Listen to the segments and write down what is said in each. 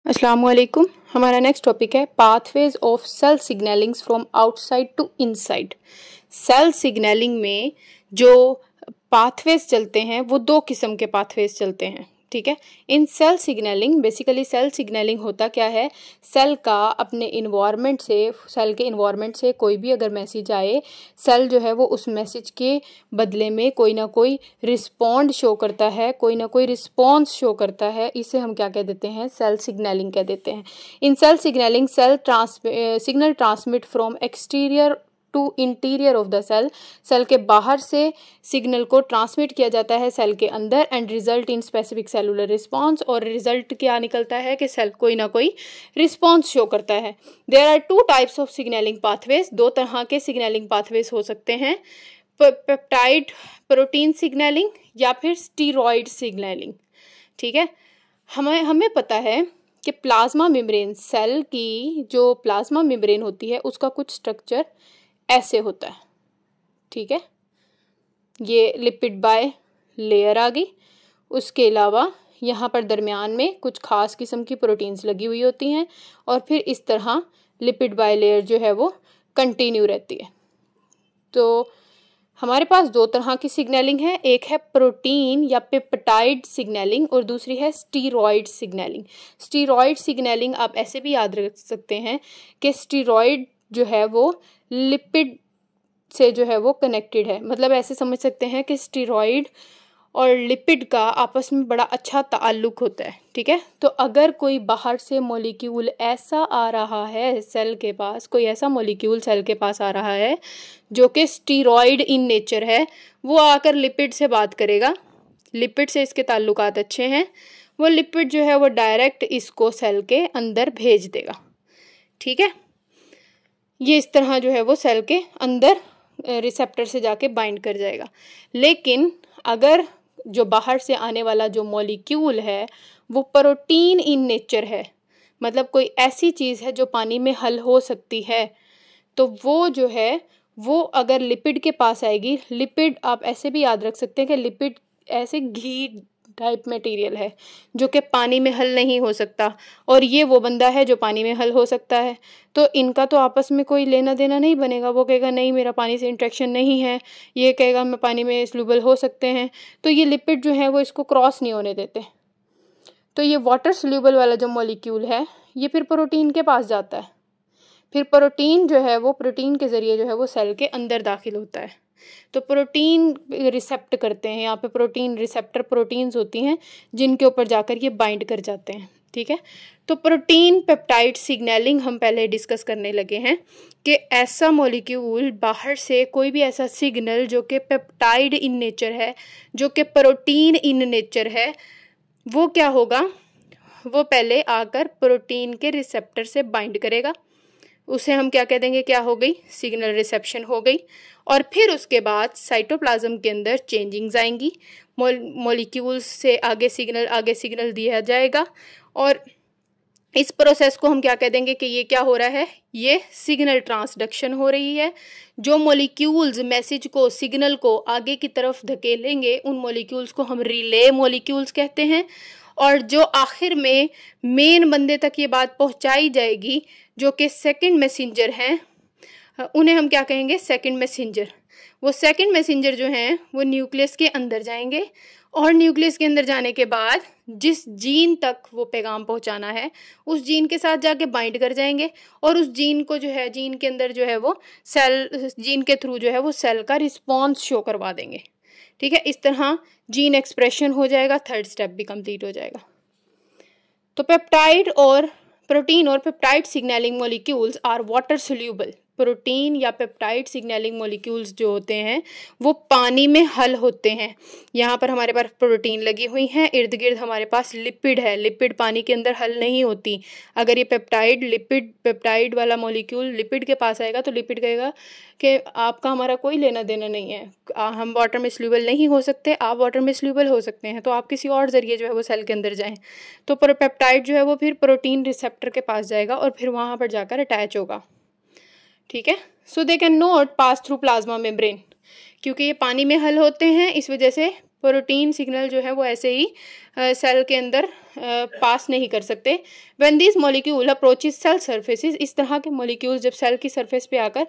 अस्सलाम वालेकुम। हमारा नेक्स्ट टॉपिक है pathways of cell signallings from outside to inside. Cell signalling में जो पाथवेज चलते हैं वो दो किस्म के पाथवेज चलते हैं, ठीक है। In cell signalling basically cell signalling होता क्या है, सेल का अपने इन्वायरमेंट से, सेल के इन्वायरमेंट से कोई भी अगर मैसेज आए, सेल जो है वो उस मैसेज के बदले में कोई ना कोई रिस्पॉन्ड शो करता है, कोई ना कोई रिस्पॉन्स शो करता है। इसे हम क्या कह देते हैं, सेल सिग्नलिंग कह देते हैं। In cell signalling signal transmit from exterior to interior of the cell, cell के बाहर से सिग्नल को ट्रांसमिट किया जाता है सेल के अंदर and result in specific cellular response. और रिजल्ट क्या निकलता है कि सेल कोई ना कोई रिस्पॉन्स शो करता है। There are two types of signalling pathways, दो तरह के सिग्नलिंग पाथवेज हो सकते हैं, पेप्टाइड प्रोटीन सिग्नलिंग या फिर स्टीरॉयड सिग्नलिंग, ठीक है। हमें पता है कि प्लाज्मा मेम्ब्रेन, सेल की जो प्लाज्मा मेम्ब्रेन होती है उसका कुछ स्ट्रक्चर ऐसे होता है, ठीक है। ये लिपिड बाय लेयर आ गई, उसके अलावा यहाँ पर दरमियान में कुछ खास किस्म की प्रोटीन्स लगी हुई होती हैं और फिर इस तरह लिपिड बाय लेयर जो है वो कंटिन्यू रहती है। तो हमारे पास दो तरह की सिग्नलिंग है, एक है प्रोटीन या पेप्टाइड सिग्नलिंग और दूसरी है स्टीरॉयड सिग्नलिंग। स्टीरॉयड सिग्नलिंग आप ऐसे भी याद रख सकते हैं कि स्टीरॉयड जो है वो लिपिड से जो है वो कनेक्टेड है, मतलब ऐसे समझ सकते हैं कि स्टीरॉयड और लिपिड का आपस में बड़ा अच्छा ताल्लुक होता है, ठीक है। तो अगर कोई बाहर से मॉलिक्यूल ऐसा आ रहा है सेल के पास, कोई ऐसा मॉलिक्यूल सेल के पास आ रहा है जो कि स्टीरॉयड इन नेचर है, वो आकर लिपिड से बात करेगा, लिपिड से इसके ताल्लुकात अच्छे हैं, वो लिपिड जो है वो डायरेक्ट इसको सेल के अंदर भेज देगा, ठीक है। ये इस तरह जो है वो सेल के अंदर रिसेप्टर से जाके बाइंड कर जाएगा। लेकिन अगर जो बाहर से आने वाला जो मॉलिक्यूल है वो प्रोटीन इन नेचर है, मतलब कोई ऐसी चीज़ है जो पानी में हल हो सकती है, तो वो जो है वो अगर लिपिड के पास आएगी, लिपिड आप ऐसे भी याद रख सकते हैं कि लिपिड ऐसे घी टाइप मटेरियल है जो कि पानी में हल नहीं हो सकता, और ये वो बंदा है जो पानी में हल हो सकता है। तो इनका तो आपस में कोई लेना देना नहीं बनेगा, वो कहेगा नहीं मेरा पानी से इंट्रैक्शन नहीं है, ये कहेगा मैं पानी में सोल्यूबल हो सकते हैं, तो ये लिपिड जो है वो इसको क्रॉस नहीं होने देते। तो ये वाटर सोल्यूबल वाला जो मॉलिक्यूल है ये फिर प्रोटीन के पास जाता है, फिर प्रोटीन जो है वो प्रोटीन के ज़रिए जो है वो सेल के अंदर दाखिल होता है। तो प्रोटीन रिसेप्ट करते हैं, यहाँ पे प्रोटीन रिसेप्टर प्रोटीन्स होती हैं जिनके ऊपर जाकर ये बाइंड कर जाते हैं, ठीक है। तो प्रोटीन पेप्टाइड सिग्नलिंग हम पहले डिस्कस करने लगे हैं कि ऐसा मॉलिक्यूल बाहर से कोई भी ऐसा सिग्नल जो कि पेप्टाइड इन नेचर है, जो कि प्रोटीन इन नेचर है, वो क्या होगा, वो पहले आकर प्रोटीन के रिसेप्टर से बाइंड करेगा, उसे हम क्या कह देंगे, क्या हो गई, सिग्नल रिसेप्शन हो गई। और फिर उसके बाद साइटोप्लाज्म के अंदर चेंजिंग्स आएंगी, मॉलिक्यूल्स से आगे सिग्नल दिया जाएगा, और इस प्रोसेस को हम क्या कह देंगे कि ये क्या हो रहा है, ये सिग्नल ट्रांसडक्शन हो रही है। जो मॉलिक्यूल्स मैसेज को, सिग्नल को आगे की तरफ धकेलेंगे उन मॉलिक्यूल्स को हम रिले मॉलिक्यूल्स कहते हैं, और जो आखिर में मेन बंदे तक ये बात पहुंचाई जाएगी जो कि सेकंड मैसेंजर हैं, उन्हें हम क्या कहेंगे, सेकंड मैसेंजर। वो सेकंड मैसेंजर जो हैं वो न्यूक्लियस के अंदर जाएंगे, और न्यूक्लियस के अंदर जाने के बाद जिस जीन तक वो पैगाम पहुंचाना है उस जीन के साथ जाके बाइंड कर जाएंगे, और उस जीन को जो है, जीन के अंदर जो है वो सेल, जीन के थ्रू जो है वो सेल का रिस्पॉन्स शो करवा देंगे, ठीक है। इस तरह जीन एक्सप्रेशन हो जाएगा, थर्ड स्टेप भी कंप्लीट हो जाएगा। तो पेप्टाइड और प्रोटीन और peptide signalling molecules are water soluble. Protein या पेप्टाइड सिग्नलिंग मॉलिक्यूल्स जो होते हैं वो पानी में हल होते हैं। यहाँ पर हमारे पास प्रोटीन लगी हुई हैं, इर्द गिर्द हमारे पास लिपिड है, लिपिड पानी के अंदर हल नहीं होती। अगर ये पेप्टाइड वाला मॉलिक्यूल लिपिड के पास आएगा तो लिपिड कहेगा कि आपका हमारा कोई लेना देना नहीं है, हम वाटर में सोल्यूबल नहीं हो सकते, आप वाटर में सोल्यूबल हो सकते हैं, तो आप किसी और जरिए जो है वो सेल के अंदर जाएं। तो पेप्टाइड जो है वो फिर प्रोटीन रिसेप्टर के पास जाएगा और फिर वहाँ पर जाकर अटैच होगा, ठीक है। So they can not pass through plasma membrane, क्योंकि ये पानी में हल होते हैं, इस वजह से प्रोटीन सिग्नल जो है वो ऐसे ही सेल के अंदर पास नहीं कर सकते। When this molecule approaches cell surfaces, इस तरह के मॉलिक्यूल्स जब सेल की सरफेस पे आकर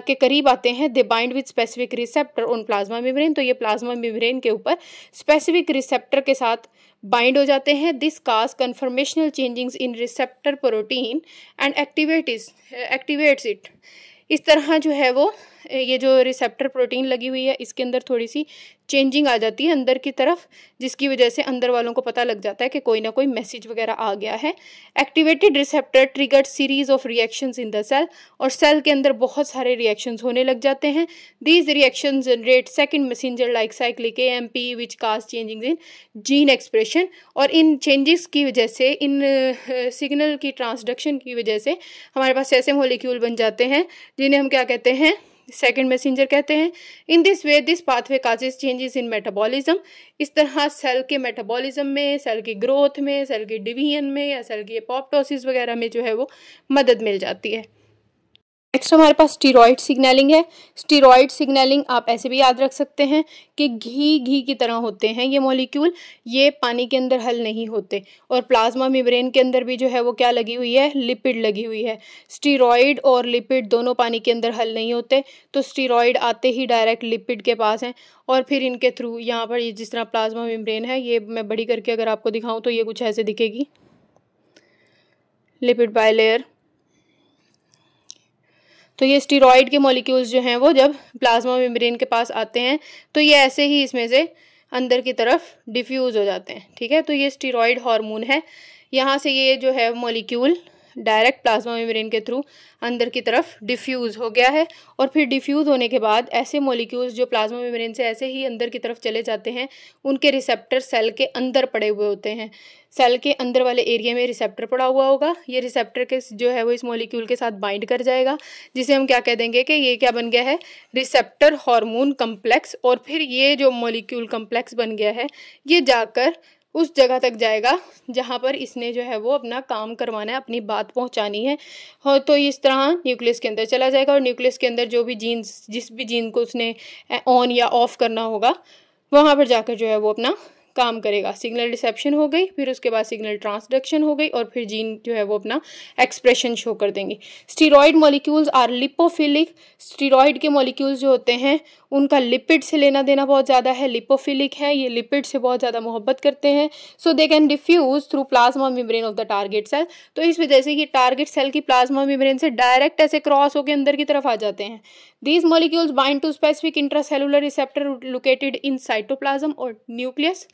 के करीब आते हैं, दे bind with specific receptor on plasma membrane, तो ये प्लाज्मा मेम्ब्रेन के ऊपर स्पेसिफिक रिसेप्टर के साथ बाइंड हो जाते हैं। This cause conformational changings in receptor protein and activates it. इस तरह जो है वो ये जो रिसेप्टर प्रोटीन लगी हुई है इसके अंदर थोड़ी सी चेंजिंग आ जाती है अंदर की तरफ, जिसकी वजह से अंदर वालों को पता लग जाता है कि कोई ना कोई मैसेज वगैरह आ गया है। Activated receptor triggered series of reactions in the cell, और सेल के अंदर बहुत सारे रिएक्शंस होने लग जाते हैं। These reactions generate second messenger like cyclic AMP which cause changings in gene expression, और इन चेंजेस की वजह से, इन सिग्नल की ट्रांसडक्शन की वजह से हमारे पास ऐसे मॉलिक्यूल बन जाते हैं जिन्हें हम क्या कहते हैं, सेकेंड मैसेंजर कहते हैं। In this way this pathway causes changes in metabolism. इस तरह सेल के मेटाबॉलिज्म में, सेल की ग्रोथ में, सेल की डिवीजन में या सेल की एपोप्टोसिस वगैरह में जो है वो मदद मिल जाती है। नेक्स्ट हमारे पास स्टीरॉयड सिग्नलिंग है। स्टीरॉयड सिग्नलिंग आप ऐसे भी याद रख सकते हैं कि घी की तरह होते हैं ये मॉलिक्यूल, ये पानी के अंदर हल नहीं होते, और प्लाज्मा मेम्ब्रेन के अंदर भी जो है वो क्या लगी हुई है, लिपिड लगी हुई है। स्टीरॉयड और लिपिड दोनों पानी के अंदर हल नहीं होते, तो स्टीरॉयड आते ही डायरेक्ट लिपिड के पास हैं, और फिर इनके थ्रू यहाँ पर ये जिस तरह प्लाज्मा मेम्ब्रेन है, ये मैं बड़ी करके अगर आपको दिखाऊँ तो ये कुछ ऐसे दिखेगी, लिपिड बाइलेयर। तो ये स्टीरॉयड के मॉलिक्यूल्स जो हैं वो जब प्लाज्मा मेम्ब्रेन के पास आते हैं तो ये ऐसे ही इसमें से अंदर की तरफ डिफ्यूज़ हो जाते हैं। ठीक है, तो ये स्टीरॉयड हार्मोन है, यहाँ से ये जो है मॉलिक्यूल डायरेक्ट प्लाज्मा मेम्ब्रेन के थ्रू अंदर की तरफ डिफ्यूज़ हो गया है, और फिर डिफ्यूज़ होने के बाद ऐसे मॉलिक्यूल्स जो प्लाज्मा मेम्ब्रेन से ऐसे ही अंदर की तरफ चले जाते हैं, उनके रिसेप्टर सेल के अंदर पड़े हुए होते हैं। सेल के अंदर वाले एरिया में रिसेप्टर पड़ा हुआ होगा, ये रिसेप्टर के जो है वो इस मॉलिक्यूल के साथ बाइंड कर जाएगा, जिसे हम क्या कह देंगे कि ये क्या बन गया है, रिसेप्टर हार्मोन कम्प्लेक्स। और फिर ये जो मॉलिक्यूल कम्प्लेक्स बन गया है ये जाकर उस जगह तक जाएगा जहाँ पर इसने जो है वो अपना काम करवाना है, अपनी बात पहुँचानी है। तो इस तरह न्यूक्लियस के अंदर चला जाएगा, और न्यूक्लियस के अंदर जो भी जीन्स, जिस भी जीन को उसने ऑन या ऑफ करना होगा, वहाँ पर जाकर जो है वो अपना काम करेगा। सिग्नल रिसेप्शन हो गई, फिर उसके बाद सिग्नल ट्रांसडक्शन हो गई, और फिर जीन जो है वो अपना एक्सप्रेशन शो कर देंगे। Steroid molecules are lipophilic. Steroid के मॉलिक्यूल्स जो होते हैं उनका लिपिड से लेना देना बहुत ज़्यादा है, लिपोफिलिक है, ये लिपिड से बहुत ज़्यादा मोहब्बत करते हैं। So they can diffuse through plasma membrane of the target cell. तो इस वजह से ये टारगेट सेल की प्लाज्मा मेम्ब्रेन से डायरेक्ट ऐसे क्रॉस होकर अंदर की तरफ आ जाते हैं। These molecules bind to specific intracellular receptor located in cytoplasm और न्यूक्लियस।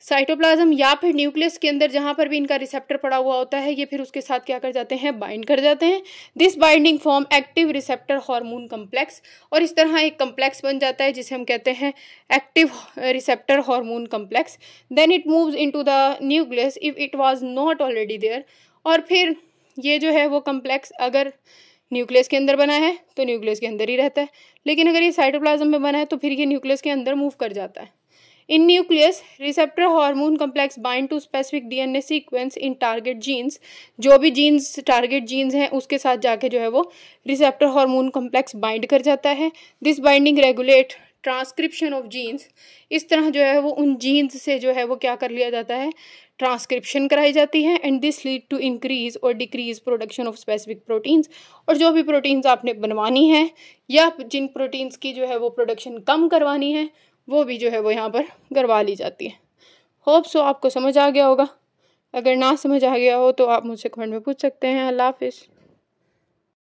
साइटोप्लाज्म या फिर न्यूक्लियस के अंदर जहाँ पर भी इनका रिसेप्टर पड़ा हुआ होता है, ये फिर उसके साथ क्या कर जाते हैं, बाइंड कर जाते हैं। This binding form active receptor hormone complex, और इस तरह एक कम्प्लेक्स बन जाता है जिसे हम कहते हैं active receptor hormone complex. Then it moves into the nucleus if it was not already there. और फिर ये जो है वो कम्प्लेक्स अगर न्यूक्लियस के अंदर बना है तो न्यूक्लियस के अंदर ही रहता है, लेकिन अगर ये साइटोप्लाज्म में बना है तो फिर ये न्यूक्लियस के अंदर मूव कर जाता है। In nucleus, receptor hormone complex bind to specific DNA sequence in target genes। जो भी जीन्स टारगेट जीन्स हैं उसके साथ जाके जो है वो रिसेप्टर हार्मोन कम्प्लेक्स बाइंड कर जाता है। This binding regulate transcription of genes. इस तरह जो है वो उन जीन्स से जो है वो क्या कर लिया जाता है, ट्रांसक्रिप्शन कराई जाती है। And this lead to increase और decrease production of specific proteins. और जो भी प्रोटीन्स आपने बनवानी है या जिन प्रोटीन्स की जो है वो प्रोडक्शन कम करवानी है वो भी जो है वो यहाँ पर करवा ली जाती है। होप सो आपको समझ आ गया होगा। अगर ना समझ आ गया हो तो आप मुझसे कमेंट में पूछ सकते हैं। अल्लाह हाफिज़।